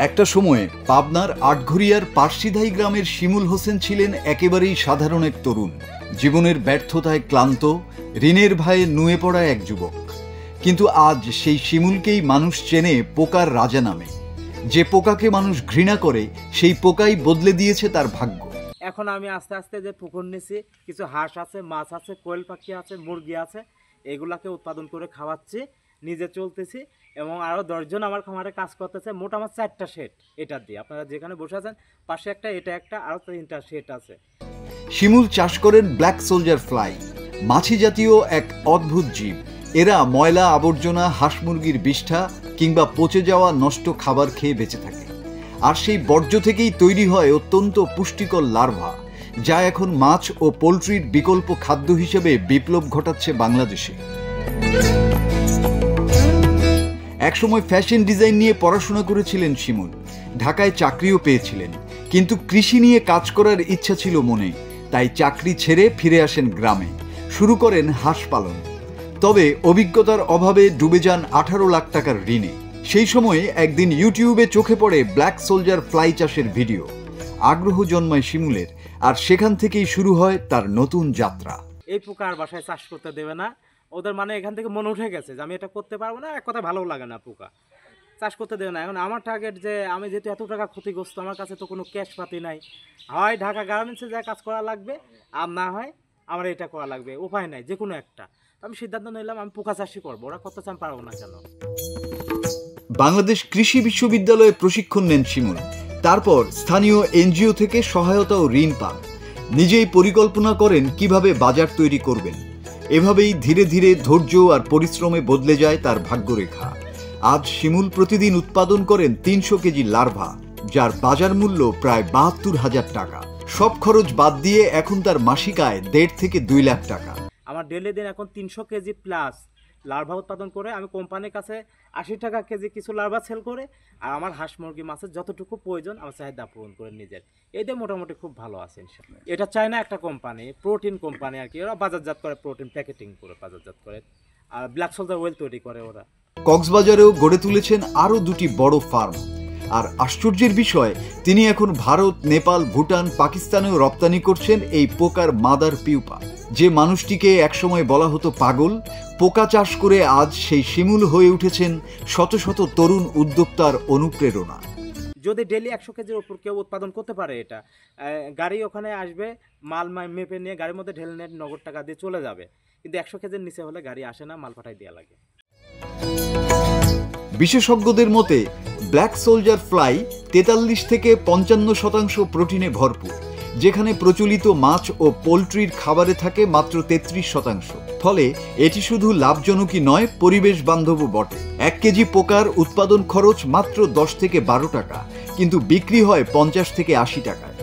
একটা সময়ে পাবনার আটঘরিয়ার পার্সিধাই গ্রামের শিমুল হোসেন ছিলেন একেবারেই সাধারণ এক তরুণ, জীবনের ব্যর্থতায় ক্লান্ত, ঋণের ভয়ে নুয়ে পড়া এক যুবক। কিন্তু আজ সেই শিমুলকেই মানুষ চেনে পোকার রাজা নামে। যে পোকাকে মানুষ ঘৃণা করে, সেই পোকাই বদলে দিয়েছে তার ভাগ্য। এখন আমি আস্তে আস্তে যে পুকুর নিছি, কিছু হাঁস আছে, মাছ আছে, কোয়েল পাখি আছে, মুরগি আছে, এগুলাকে উৎপাদন করে খাওয়াচ্ছি, নিজে চলতেছি এবং আরও 10 জন আমার খামারে কাজ করতেছে। মোট আমার 4টা শেড এটা দিয়ে। আপনারা যেখানে বসে আছেন পাশে একটা, এটা একটা, আরও 3টা শেড আছে। শিমুল চাষ করেন ব্ল্যাক সোলজার ফ্লাই, মাছি জাতীয় এক অদ্ভুত জীব। এরা ময়লা আবর্জনা, হাঁস মুরগির বিষ্ঠা কিংবা পচে যাওয়া নষ্ট খাবার খেয়ে বেঁচে থাকে। আর সেই বর্জ্য থেকেই তৈরি হয় অত্যন্ত পুষ্টিকর লার্ভা, যা এখন মাছ ও পোলট্রির বিকল্প খাদ্য হিসেবে বিপ্লব ঘটাচ্ছে বাংলাদেশে। একসময় ফ্যাশন ডিজাইন নিয়ে পড়াশোনা করেছিলেন শিমুল, ঢাকায় চাকরিও পেয়েছিলেন। কিন্তু কৃষি নিয়ে কাজ করার ইচ্ছা ছিল মনে, তাই চাকরি ছেড়ে ফিরে আসেন গ্রামে, শুরু করেন হাঁস পালন। তবে অভিজ্ঞতার অভাবে ডুবে যান 18 লাখ টাকার ঋণে। সেই সময়ে একদিন ইউটিউবে চোখে পড়ে ব্ল্যাক সোলজার ফ্লাই চাষের ভিডিও। আগ্রহ জন্মায় শিমুলের, আর সেখান থেকেই শুরু হয় তার নতুন যাত্রা। এই পোকা আর বাসায় চাষ করতে দেবে না, ওদের মানে এখান থেকে মনে উঠে গেছে যে আমি এটা করতে পারবো না, এক কথা ভালো লাগে না, পোকা চাষ করতে দেবে না। এখন আমার টার্গেট যে আমি যেহেতু এত টাকা ক্ষতিগ্রস্ত, আমার কাছে তো কোনো ক্যাশ পাতি নাই, হয় ঢাকা গার্মেন্টসে যা কাজ করা লাগবে, আর না হয় আমার এটা করা লাগবে, উপায় নাই, যে কোনো একটা। আমি সিদ্ধান্ত নিলাম আমি পোকা চাষই করবো, ওরা করতে চান পারবো না কেন। বাংলাদেশ কৃষি বিশ্ববিদ্যালয়ে প্রশিক্ষণ নেন শিমুল। তারপর স্থানীয় এনজিও থেকে সহায়তা ও ঋণ পান। নিজেই পরিকল্পনা করেন কিভাবে বাজার তৈরি করবেন। এভাবেই ধীরে ধীরে ধৈর্য আর পরিশ্রমে বদলে যায় তার ভাগ্যরেখা। আজ শিমুল প্রতিদিন উৎপাদন করেন 300 কেজি লার্ভা, যার বাজার মূল্য প্রায় 72,000 টাকা। সব খরচ বাদ দিয়ে এখন তার মাসিক আয় 1.5 থেকে 2 লাখ টাকা। আমার ডেলি দিন এখন 300 কেজি প্লাস লার্ভা উৎপাদন করে আমি কোম্পানির কাছে 80 টাকা কেজি কিছু লার্ভা সেল করে, আর আমার হাঁস মুরগি মাছের যতটুকু প্রয়োজন আমার চাহিদা পূরণ করে নিজের, এতে মোটামুটি খুব ভালো আছে ইনশাআল্লাহ। এটা চায়না একটা কোম্পানি, প্রোটিন কোম্পানি আর কি, ওরা বাজারজাত করে, প্রোটিন প্যাকেটিং করে বাজারজাত করে, আর ব্ল্যাক সোলজার ওয়েল তৈরি করে ওরা। কক্সবাজারেও গড়ে তুলেছেন আরও 2টি বড় ফার্ম। আর আশ্চর্যের বিষয়, তিনি এখন ভারত, নেপাল, ভুটান, পাকিস্তানেও রপ্তানি করছেন এই পোকার মাদার পিউপা। যে মানুষটিকে একসময় বলা হতো পাগল, পোকা চাষ করে আজ সেই শিমুল হয়ে উঠেছেন শত শত তরুণ উদ্যোক্তার অনুপ্রেরণা। যদি ডেলি 100 কেজির উপর কেউ উৎপাদন করতে পারে, এটা গাড়ি ওখানে আসবে, মাল মেপে নিয়ে গাড়ির মধ্যে ঢেলে নিয়ে নগদ টাকা দিয়ে চলে যাবে। কিন্তু 100 কেজির নিচে হলে গাড়ি আসে না, মাল পাঠাই দেওয়া লাগে। বিশেষজ্ঞদের মতে ব্ল্যাক সোলজার ফ্লাই 43 থেকে 55% প্রোটিনে ভরপুর, যেখানে প্রচলিত মাছ ও পোলট্রির খাবারে থাকে মাত্র 33%। ফলে এটি শুধু লাভজনকই নয়, পরিবেশ বান্ধবও বটে। 1 কেজি পোকার উৎপাদন খরচ মাত্র 10 থেকে 12 টাকা, কিন্তু বিক্রি হয় 50 থেকে 80 টাকায়।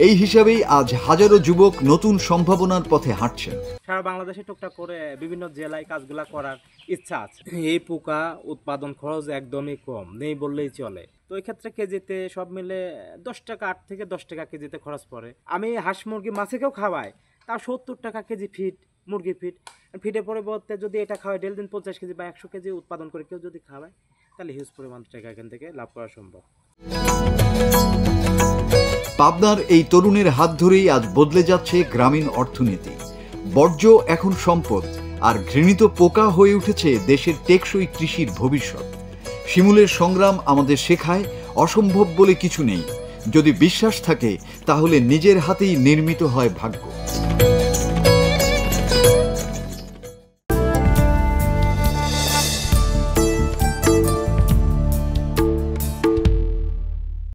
এই হিসাবেই আজ হাজারো যুবক নতুন সম্ভাবনার পথে হাঁটছেন। সারা বাংলাদেশে টুকটাক করে বিভিন্ন জেলায় কাজগুলা করার ইচ্ছা আছে। এই পোকা উৎপাদন খরচ একদমই কম, নেই বললেই চলে। তো এই ক্ষেত্রে কেজিতে সব মিলে 10 টাকা, 8 থেকে 10 টাকা কেজিতে খরচ পড়ে। আমি হাঁস মুরগি মাছেকেও খাওয়াই, তাও 70 টাকা কেজি ফিড, মুরগির ফিডের পরিবর্তে যদি এটা খাওয়াই ডেলি দিন 50 কেজি বা 100 কেজি উৎপাদন করে কেউ যদি খাওয়ায়, তাহলে হিউজ পরিমাণ টাকা এখান থেকে লাভ করা সম্ভব। পাবনার এই তরুণের হাত ধরেই আজ বদলে যাচ্ছে গ্রামীণ অর্থনীতি। বর্জ্য এখন সম্পদ, আর ঘৃণিত পোকা হয়ে উঠেছে দেশের টেকসই কৃষির ভবিষ্যৎ। শিমুলের সংগ্রাম আমাদের শেখায় অসম্ভব বলে কিছু নেই। যদি বিশ্বাস থাকে, তাহলে নিজের হাতেই নির্মিত হয় ভাগ্য।